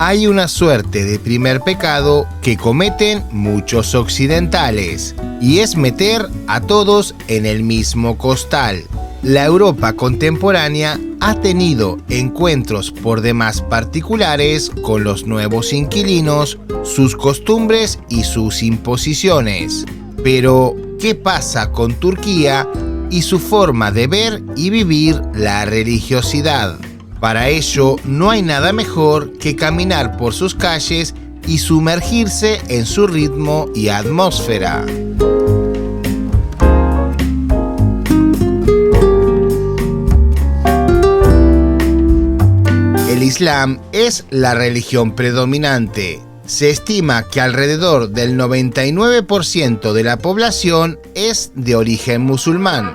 hay una suerte de primer pecado que cometen muchos occidentales, y es meter a todos en el mismo costal. La Europa contemporánea ha tenido encuentros por demás particulares con los nuevos inquilinos, sus costumbres y sus imposiciones. Pero, ¿qué pasa con Turquía y su forma de ver y vivir la religiosidad? Para ello, no hay nada mejor que caminar por sus calles y sumergirse en su ritmo y atmósfera. El Islam es la religión predominante. Se estima que alrededor del 99% de la población es de origen musulmán,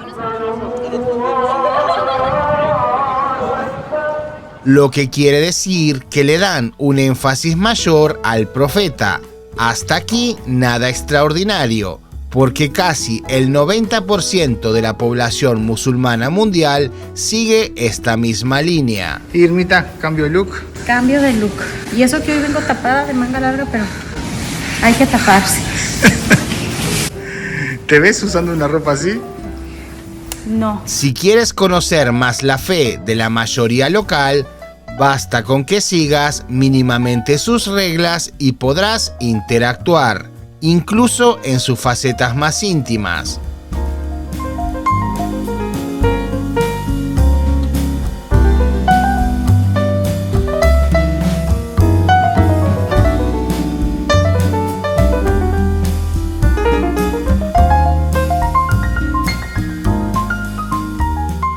lo que quiere decir que le dan un énfasis mayor al profeta. Hasta aquí nada extraordinario, porque casi el 90% de la población musulmana mundial sigue esta misma línea. Irmita, cambio de look. Cambio de look. Y eso que hoy vengo tapada de manga larga, pero hay que taparse. ¿Te ves usando una ropa así? No. Si quieres conocer más la fe de la mayoría local, basta con que sigas mínimamente sus reglas y podrás interactuar, incluso en sus facetas más íntimas.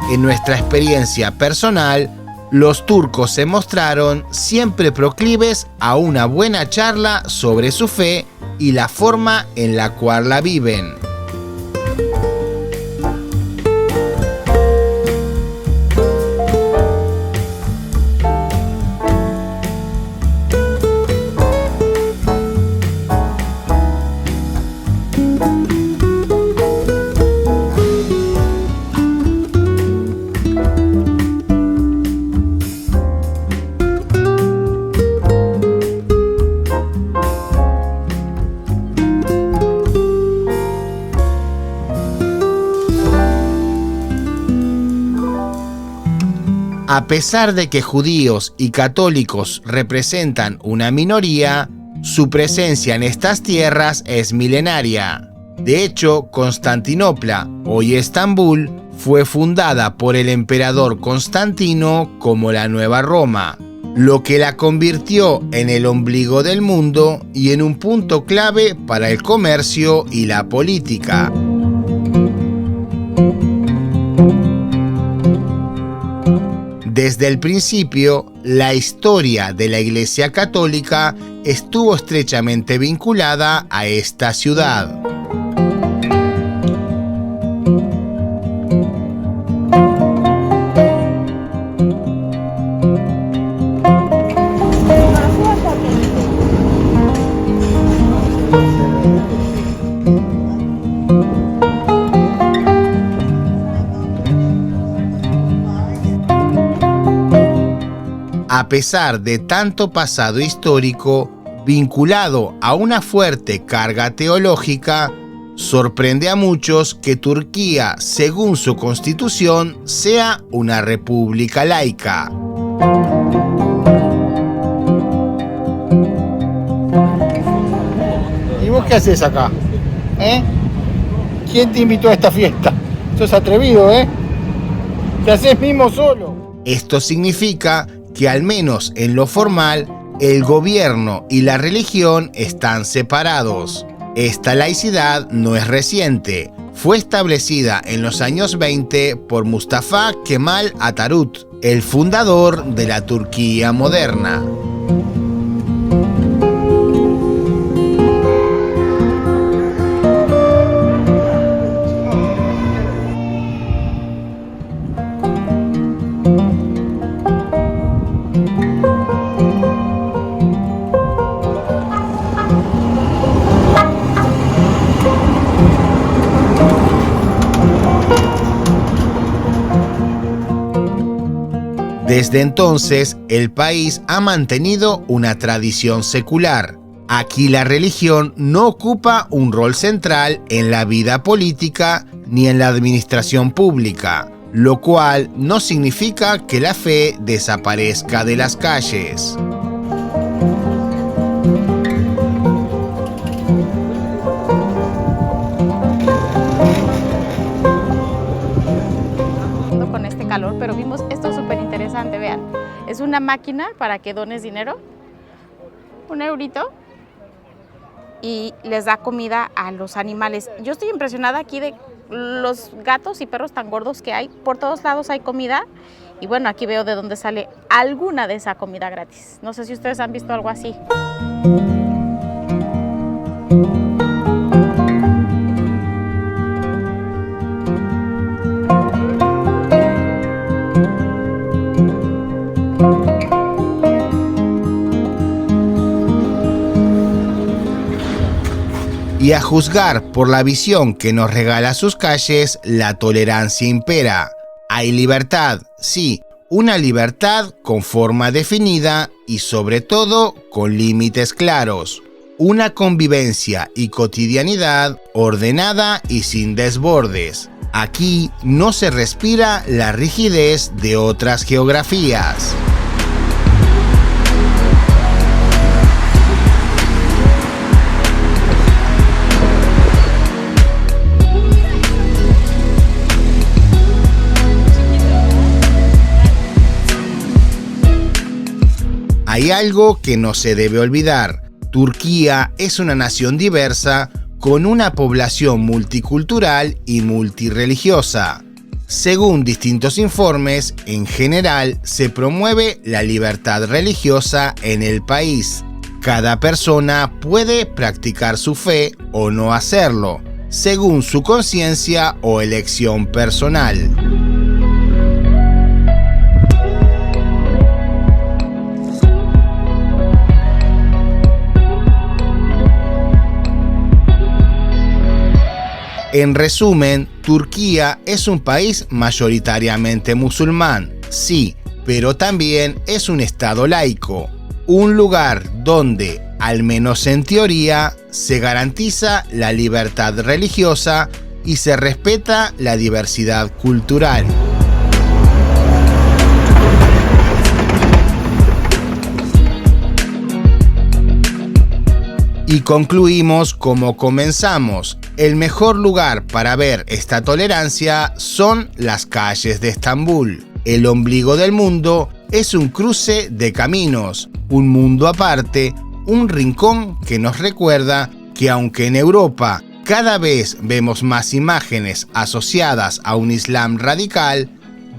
En nuestra experiencia personal, los turcos se mostraron siempre proclives a una buena charla sobre su fe y la forma en la cual la viven. A pesar de que judíos y católicos representan una minoría, su presencia en estas tierras es milenaria. De hecho, Constantinopla, hoy Estambul, fue fundada por el emperador Constantino como la Nueva Roma, lo que la convirtió en el ombligo del mundo y en un punto clave para el comercio y la política. Desde el principio, la historia de la Iglesia Católica estuvo estrechamente vinculada a esta ciudad. A pesar de tanto pasado histórico vinculado a una fuerte carga teológica, sorprende a muchos que Turquía, según su constitución, sea una república laica. ¿Y vos qué haces acá? ¿Quién te invitó a esta fiesta? Sos atrevido, ¿eh? Te haces mismo solo. Esto significa que al menos en lo formal, el gobierno y la religión están separados. Esta laicidad no es reciente, fue establecida en los años 20 por Mustafa Kemal Atatürk, el fundador de la Turquía moderna. Desde entonces, el país ha mantenido una tradición secular. Aquí la religión no ocupa un rol central en la vida política ni en la administración pública, lo cual no significa que la fe desaparezca de las calles. Con este calor, pero vimos esto súper interesante, vean. Es una máquina para que dones dinero, un eurito, y les da comida a los animales. Yo estoy impresionada aquí de los gatos y perros tan gordos que hay. Por todos lados hay comida y bueno, aquí veo de dónde sale alguna de esa comida gratis. No sé si ustedes han visto algo así. Y a juzgar por la visión que nos regala sus calles, la tolerancia impera. Hay libertad, sí, una libertad con forma definida y sobre todo con límites claros. Una convivencia y cotidianidad ordenada y sin desbordes. Aquí no se respira la rigidez de otras geografías. Hay algo que no se debe olvidar. Turquía es una nación diversa con una población multicultural y multirreligiosa. Según distintos informes, en general se promueve la libertad religiosa en el país. Cada persona puede practicar su fe o no hacerlo, según su conciencia o elección personal. En resumen, Turquía es un país mayoritariamente musulmán, sí, pero también es un estado laico, un lugar donde, al menos en teoría, se garantiza la libertad religiosa y se respeta la diversidad cultural. Y concluimos como comenzamos. El mejor lugar para ver esta tolerancia son las calles de Estambul. El ombligo del mundo es un cruce de caminos, un mundo aparte, un rincón que nos recuerda que aunque en Europa cada vez vemos más imágenes asociadas a un Islam radical,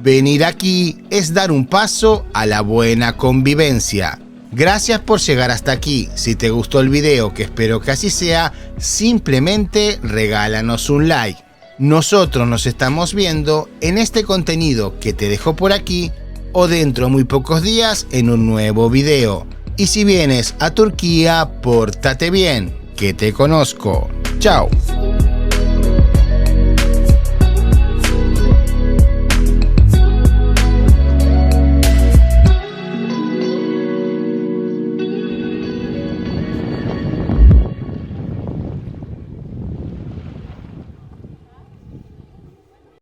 venir aquí es dar un paso a la buena convivencia. Gracias por llegar hasta aquí. Si te gustó el video, que espero que así sea, simplemente regálanos un like. Nosotros nos estamos viendo en este contenido que te dejo por aquí o dentro de muy pocos días en un nuevo video. Y si vienes a Turquía, pórtate bien, que te conozco. Chao.